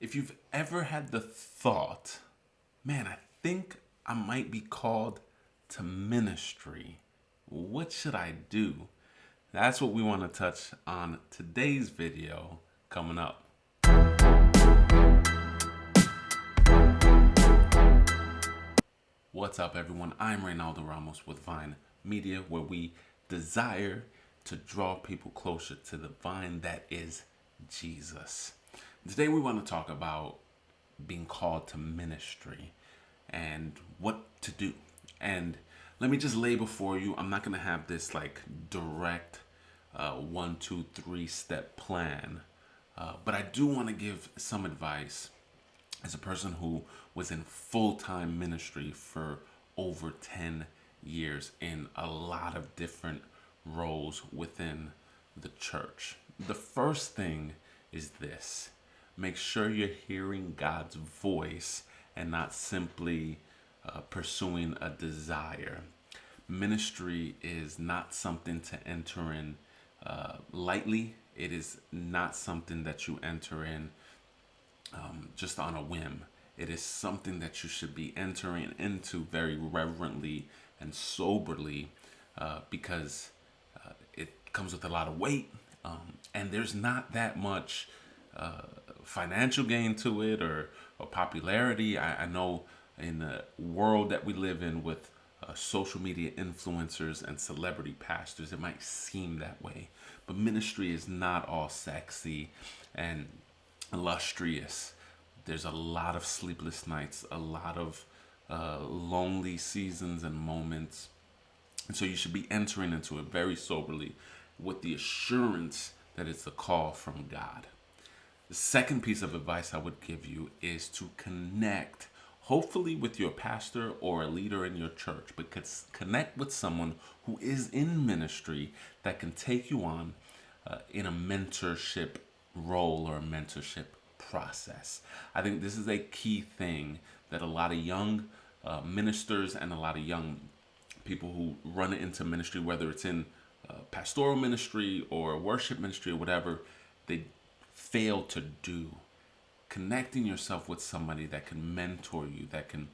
If you've ever had the thought, man, I think I might be called to ministry, what should I do? That's what we want to touch on today's video coming up. What's up, everyone? I'm Reynaldo Ramos with VineMedia, where we desire to draw people closer to the vine that is Jesus. Today, we want to talk about being called to ministry and what to do. And let me just lay before you, I'm not going to have this like direct 1, 2, 3 step plan, but I do want to give some advice as a person who was in full-time ministry for over 10 years in a lot of different roles within the church. The first thing is this: make sure you're hearing God's voice and not simply pursuing a desire. Ministry is not something to enter in lightly. It is not something that you enter in just on a whim. It is something that you should be entering into very reverently and soberly, because it comes with a lot of weight, and there's not that much financial gain to it, or popularity. I know in the world that we live in with social media influencers and celebrity pastors, it might seem that way. But ministry is not all sexy and illustrious. There's a lot of sleepless nights, a lot of lonely seasons and moments. And so you should be entering into it very soberly with the assurance that it's a call from God. The second piece of advice I would give you is to connect, hopefully with your pastor or a leader in your church, but connect with someone who is in ministry that can take you on in a mentorship role or a mentorship process. I think this is a key thing that a lot of young ministers and a lot of young people who run into ministry, whether it's in pastoral ministry or worship ministry or whatever, they fail to do. Connecting yourself with somebody that can mentor you, that can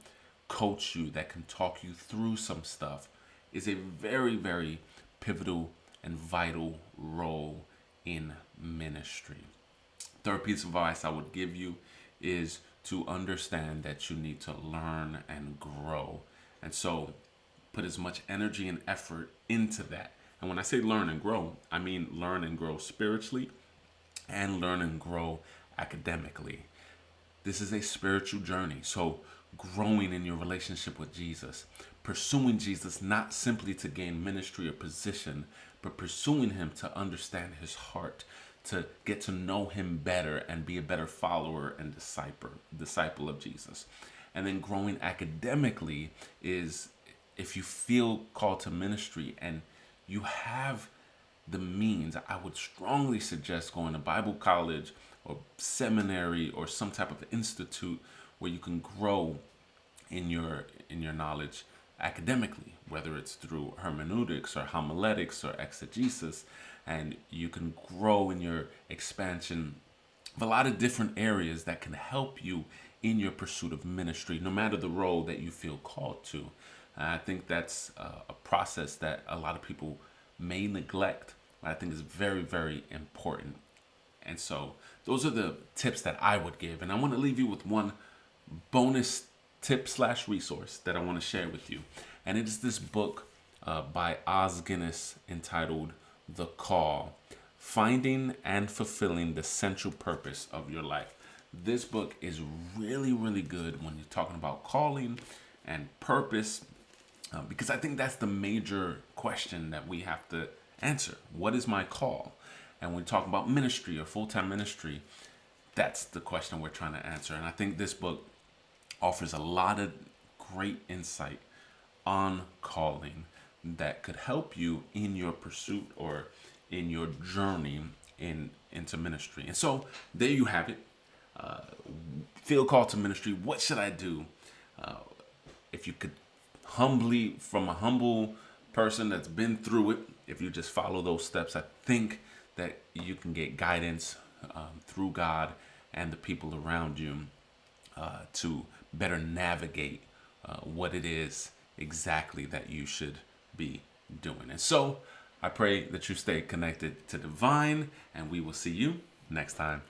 coach you, that can talk you through some stuff is a very, very pivotal and vital role in ministry. Third piece of advice I would give you is to understand that you need to learn and grow. And so put as much energy and effort into that. And when I say learn and grow, I mean learn and grow spiritually and learn and grow academically. This is a spiritual journey. So growing in your relationship with Jesus, pursuing Jesus not simply to gain ministry or position, but pursuing him to understand his heart, to get to know him better and be a better follower and disciple of Jesus. And then growing academically is, if you feel called to ministry and you have the means, I would strongly suggest going to Bible college or seminary or some type of institute where you can grow in your knowledge academically, whether it's through hermeneutics or homiletics or exegesis, and you can grow in your expansion of a lot of different areas that can help you in your pursuit of ministry, no matter the role that you feel called to. I think that's a process that a lot of people may neglect, but I think is very, very important. And so those are the tips that I would give. And I want to leave you with one bonus tip / resource that I want to share with you. And it is this book by Os Guinness entitled The Call: Finding and Fulfilling the Central Purpose of Your Life. This book is really, really good when you're talking about calling and purpose, because I think that's the major question that we have to answer. What is my call? And when we talk about ministry or full-time ministry, that's the question we're trying to answer. And I think this book offers a lot of great insight on calling that could help you in your pursuit or in your journey into ministry. And so there you have it. Feel called to ministry. What should I do? If you could humbly, from a humble person that's been through it, if you just follow those steps, I think that you can get guidance through God and the people around you to better navigate what it is exactly that you should be doing. And so I pray that you stay connected to the Vine, and we will see you next time.